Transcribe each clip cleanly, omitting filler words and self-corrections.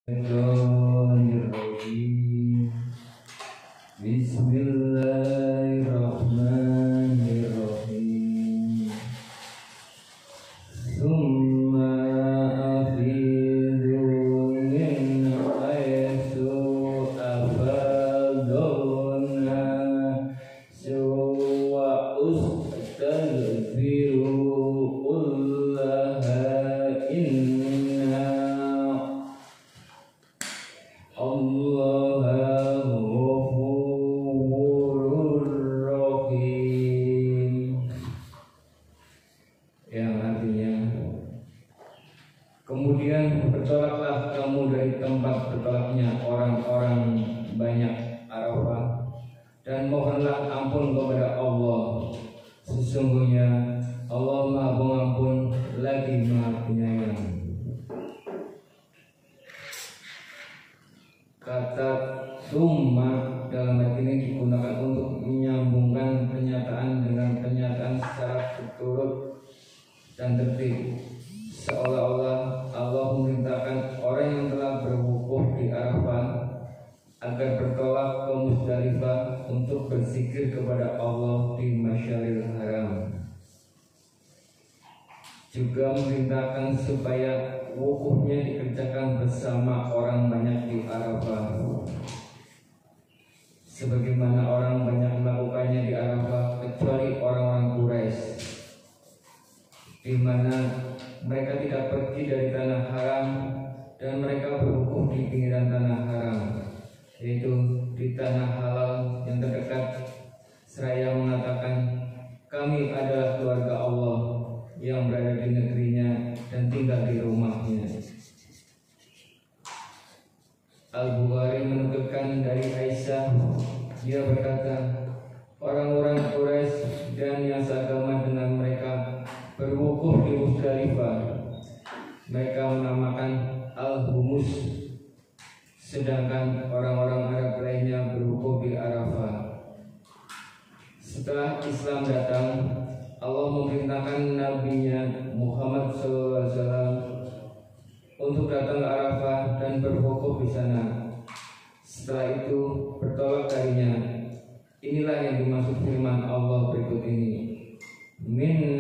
Bismillahirrahmanirrahim. Bismillahirrahmanirrahim. Summa afidu min haitsu afaduna wa astaghfirullaha inna Allah Ghafurur Rahim, yang artinya kemudian bertolaklah kamu dari tempat bertolaknya orang-orang banyak Arafah dan mohonlah ampun kepada Allah. Sesungguhnya Allah Maha Pengampun lagi Maha Penyayang. Kata summa dalam ayat ini digunakan untuk menyambungkan pernyataan dengan pernyataan secara berturut dan tertib, seolah-olah Allah memerintahkan orang yang telah berwukuf di Arafah agar bertolak ke Muzdalifah untuk berzikir kepada Allah di Masyaril Haram. Juga memerintahkan supaya wukufnya dikerjakan bersama orang banyak di Arafah, sebagaimana orang banyak melakukannya di Arafah kecuali orang-orang Quraisy, di mana mereka tidak pergi dari tanah haram dan mereka berwukuf di pinggiran tanah haram, yaitu di tanah halal yang terdekat, seraya mengatakan, kami adalah keluarga Allah yang berada di negerinya dan tinggal di rumahnya. Al-Bukhari menukilkan dari Aisyah, dia berkata, orang-orang Quraisy dan yang seagama dengan mereka berwukuf di Muzdalifah. Mereka menamakan Al-Humus, sedangkan orang-orang Arab lainnya berwukuf di Arafah. Setelah Islam datang, Allah memerintahkan Nabi-Nya Muhammad SAW untuk datang ke Arafah dan berwukuf di sana. Setelah itu bertolak darinya. Inilah yang dimaksud firman Allah berikut ini. Min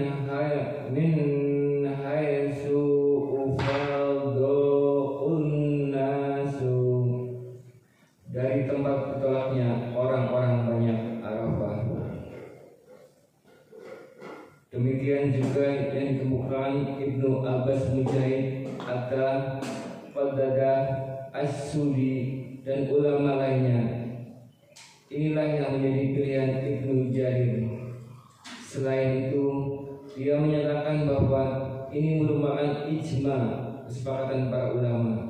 haitsu ufadun nasu, dari tempat bertolaknya orang-orang banyak Arafah. Demikian juga yang dikemukakan Ibnu Abbas, Mujahid, Atta, Qatadah, As-Sudi dan ulama lainnya. Inilah yang menjadi pilihan Ibnu Jarir. Selain itu, dia menyatakan bahwa ini merupakan ijma, kesepakatan para ulama.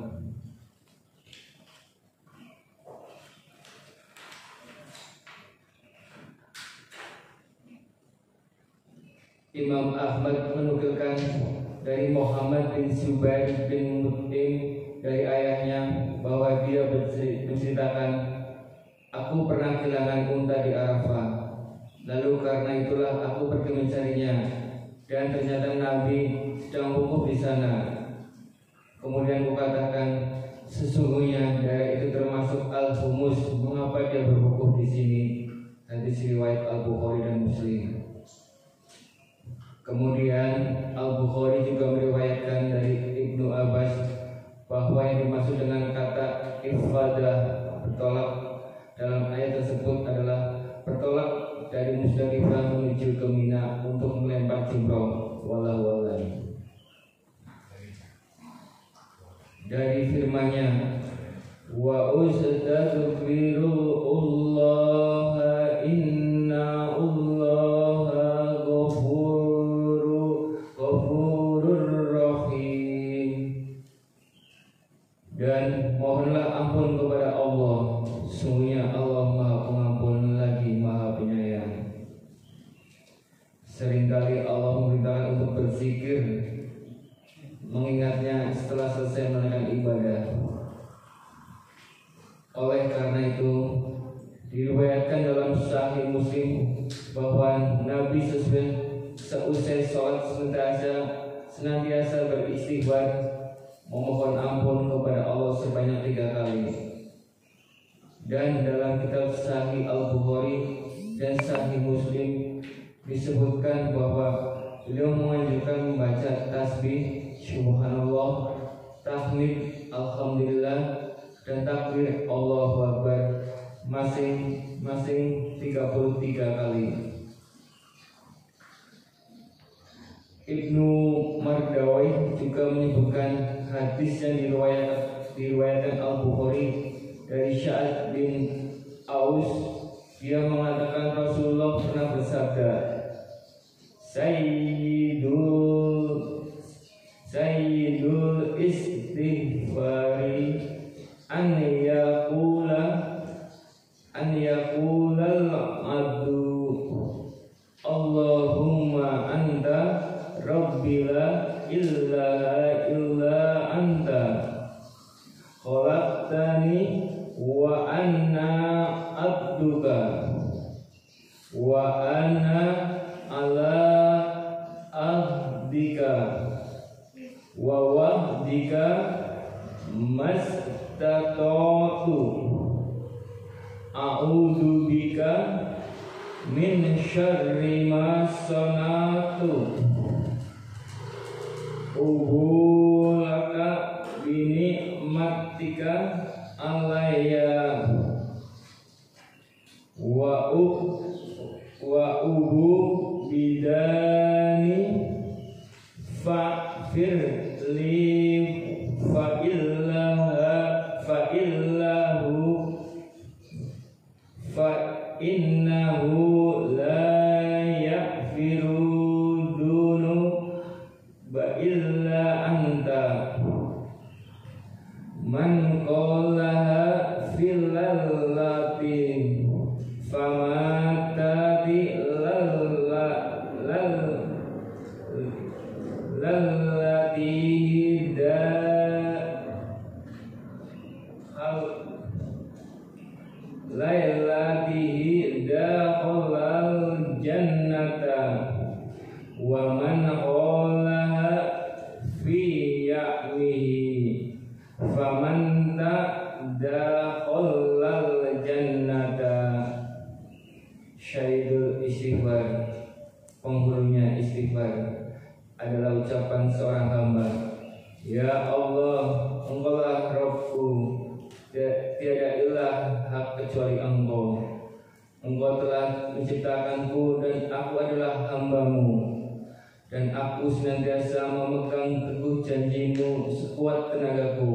Imam Ahmad menukilkan dari Muhammad bin Zubair bin Mut'im dari ayahnya bahwa dia menceritakan, aku pernah kehilangan unta di Arafah, lalu karena itulah aku pergi mencarinya, dan ternyata Nabi sedang wukuf di sana. Kemudian kukatakan, sesungguhnya daerah itu termasuk Al-Humus, mengapa dia berwukuf di sini? Hadis riwayat Al-Bukhari dan Muslim. Kemudian Al-Bukhari juga meriwayatkan dari Ibnu Abbas bahwa yang dimaksud dengan kata ifadah, bertolak, dalam ayat tersebut adalah bertolak dari Muzdalifah menuju ke Mina untuk melempar jumroh. Wallahu a'lam. Dari firman-Nya, wa astaghfirullaha inna Allaha Ghafurur Rahim, dan mohonlah ampun kepada Allah, sungguhnya Allah Maha Pengampun lagi Maha Penyayang. Seringkali Allah memerintahkan untuk berzikir, mengingatnya setelah selesai menunaikan ibadah. Oleh karena itu, diriwayatkan dalam Sahih Muslim bahwa Nabi seusai sholat senantiasa beristighfar, memohon ampun kepada Allah sebanyak Dan dalam kitab Sahih Al-Bukhari dan Sahih Muslim disebutkan bahwa beliau menganjurkan membaca tasbih, subhanallah, tahmid, alhamdulillah, dan takbir Allahu Akbar masing-masing 33 kali. Ibnu Mardawai juga menyebutkan hadis yang diriwayatkan Al-Bukhari dari Sya'ad bin Aus. Dia mengatakan Rasulullah pernah bersabda, Sayyidul istighfari an yaqulal abdu Allahumma anta rabbi la ilaha illa anta khalaqtani wa anna abduka wa ana ala ahdika wa wahdika mastata'tu a'udzu bika min syarri ma sana'tu ubulaka binikmatika alayya wa ubu bidani fa'fir li fa'innahu la yaghfiru dunuba illa anta man qalaha fil lallati famatati lallati lailatihi dakhalal jannata wa man qalaha fi ya'mihi faman dakhalal jannata. Syahidul istighfar, penghulunya istighfar adalah ucapan seorang hamba, ya Allah, Engkaulah Rabbku, tiada ilah hak kecuali Engkau. Engkau telah menciptakanku dan aku adalah hamba-Mu, dan aku senantiasa memegang teguh janji-Mu sekuat tenagaku.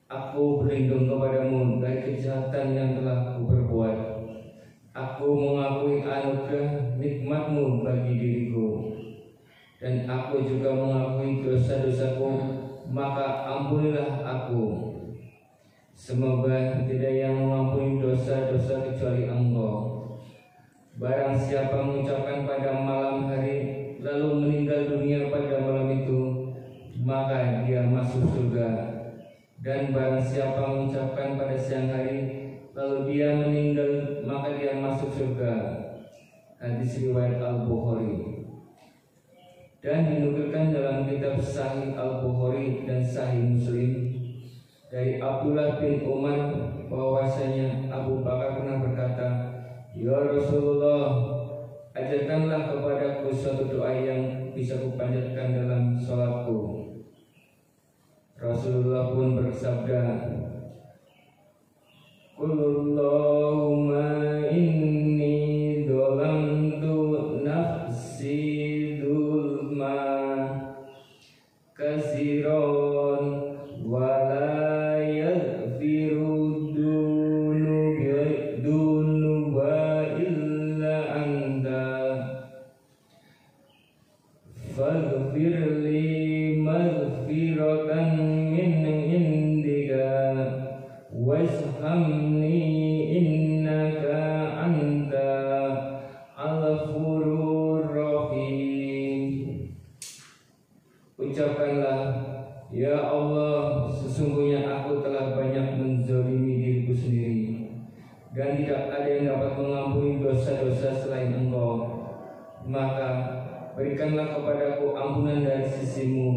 Aku berlindung kepadamu dari kejahatan yang telah ku perbuat. Aku mengakui anugerah nikmat-Mu bagi diriku, dan aku juga mengakui dosa-dosaku, maka ampunilah aku. Semoga tidak yang mengampuni dosa-dosa kecuali Engkau. Barang siapa mengucapkan pada malam hari lalu meninggal dunia pada malam itu, maka dia masuk surga. Dan barang siapa mengucapkan pada siang hari lalu dia meninggal, maka dia masuk surga. Hadis riwayat Al-Bukhari. Dan dinukilkan dalam kitab Sahih Al-Bukhari dan Sahih Muslim dari Abdullah bin Umar bahwasanya Abu Bakar pernah berkata, ya Rasulullah, ajarkanlah kepadaku suatu doa yang bisa kupanjatkan dalam sholatku. Rasulullah pun bersabda, Allahumma inni dolamtu nafsi dulma kasiron wala yaghfiru dunuba illa anta faghfirli maghfiratan min indika washamni innaka anta al-ghafurur rahim. Ucapkanlah, ya Allah, sesungguhnya aku telah banyak menzalimi diriku sendiri, dan tidak ada yang dapat mengampuni dosa-dosa selain Engkau. Maka berikanlah kepadaku ampunan dari sisimu,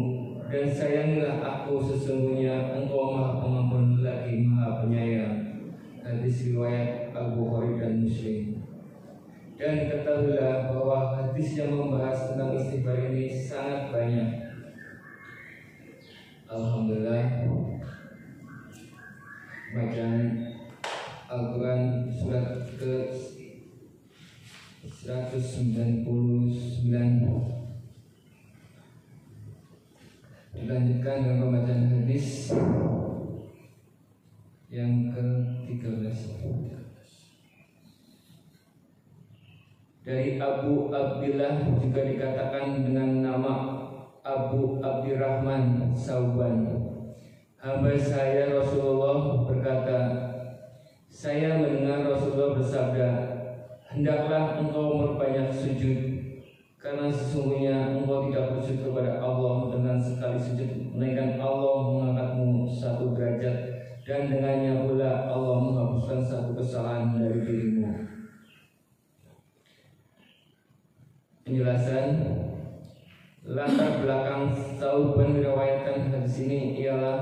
dan sayangilah aku, sesungguhnya Engkau Maha Pengampun lagi Maha Penyayang. Hadis hadis yang membahas tentang istighfar ini sangat banyak. Alhamdulillah, bacaan Al-Quran surat ke 199 dilanjutkan dengan pembacaan hadis yang ke-13 dari Abu Abdillah, juga dikatakan dengan nama Abu Abdirrahman Sauban. Hamba saya Rasulullah berkata, saya mendengar Rasulullah bersabda, hendaklah engkau memperbanyak sujud, karena sesungguhnya engkau tidak bersujud kepada Allah dengan sekali sujud, melainkan Allah mengangkatmu satu derajat, dan dengannya pula Allah menghapuskan satu kesalahan dari dirimu. Penjelasan latar belakang Sauban meriwayatkan hadis ini ialah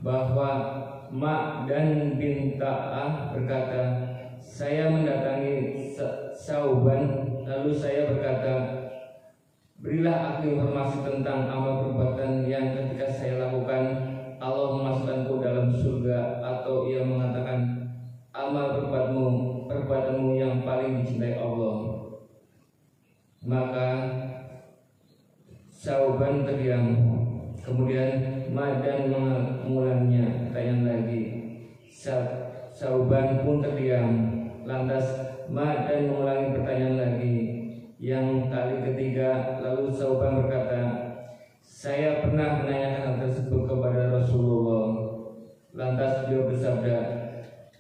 bahwa Ma dan bin Ta'ah berkata, saya mendatangi Sauban, lalu saya berkata, berilah aku informasi tentang amal perbuatan yang ketika saya lakukan Allah memasukkanku dalam surga, atau ia mengatakan amal perbuatanmu yang paling dicintai Allah. Maka Sauban terdiam. Kemudian Madan mengulanginya, pertanyaan lagi. Sauban pun terdiam. Lantas Madan mengulangi pertanyaan lagi. Yang kali ketiga, lalu Sauban berkata, saya pernah menanyakan hal tersebut kepada Rasulullah. Lantas beliau bersabda,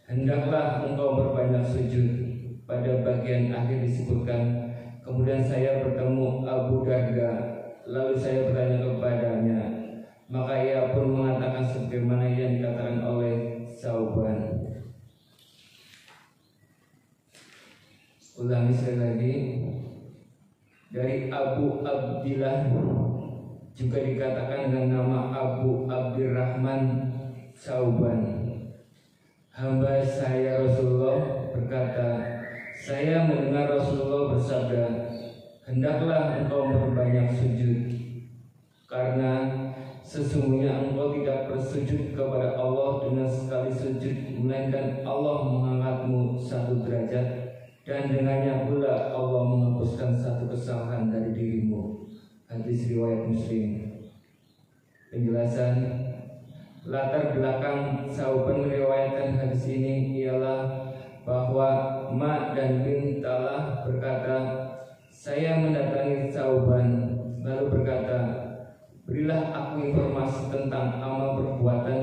hendaklah engkau berbanyak sujud. Pada bagian akhir disebutkan, kemudian saya bertemu Abu Darda, lalu saya bertanya kepadanya, maka ia pun mengatakan sebagaimana yang dikatakan oleh Sauban. Ulangi sekali lagi. Dari Abu Abdillah, juga dikatakan dengan nama Abu Abdirrahman Sauban. Hamba saya Rasulullah berkata, saya mendengar Rasulullah bersabda, hendaklah engkau memperbanyak sujud, karena sesungguhnya engkau tidak bersujud kepada Allah dengan sekali sujud, melainkan Allah mengangkatmu satu derajat, dan dengannya pula Allah menghapuskan satu kesalahan dari dirimu. Hadis riwayat Muslim. Penjelasan latar belakang Sauban meriwayatkan hadis ini ialah bahwa Ma dan bin Ta'ah berkata, saya mendatangi Sauban, lalu berkata, berilah aku informasi tentang amal perbuatan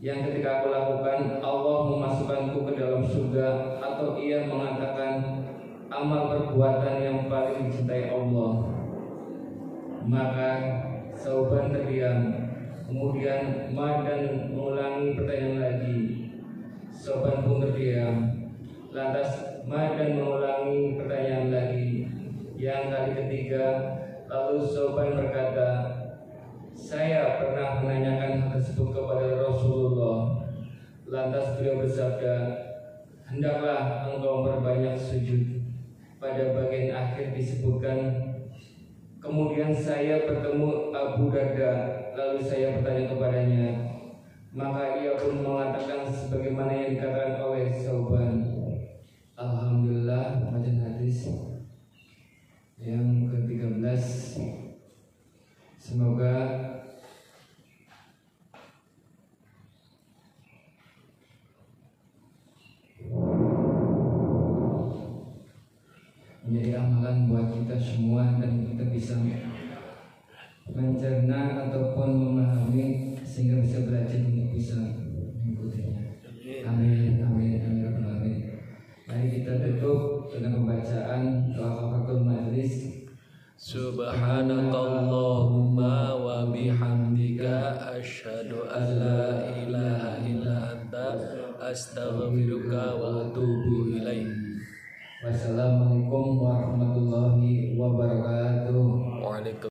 yang ketika aku lakukan Allah memasukkanku ke dalam surga, atau ia mengatakan amal perbuatan yang paling dicintai Allah. Maka Sauban terdiam. Kemudian Madan mengulangi pertanyaan lagi. Sauban pun terdiam. Lantas Madan mengulangi pertanyaan lagi. Yang kali ketiga, lalu Sauban berkata, saya pernah menanyakan hal tersebut kepada Rasulullah. Lantas beliau bersabda, hendaklah engkau berbanyak sujud. Pada bagian akhir disebutkan, kemudian saya bertemu Abu Darda, lalu saya bertanya kepadanya, maka ia pun mengatakan sebagaimana yang dikatakan oleh Sauban. Alhamdulillah, bacaan hadis yang ke-13. Semoga menjadi amalan buat kita semua, dan kita bisa mencerna ataupun memahami sehingga bisa belajar untuk bisa mengikutinya. Amin, amin, amin, amin. Mari kita tutup dengan pembacaan doa kafaratul majlis. Subhanakallahumma wa bihamdika asyhadu an la ilaha illa anta astaghfiruka wa atubu ilaik. Wassalamualaikum warahmatullahi wabarakatuh. Waalaikumsalam.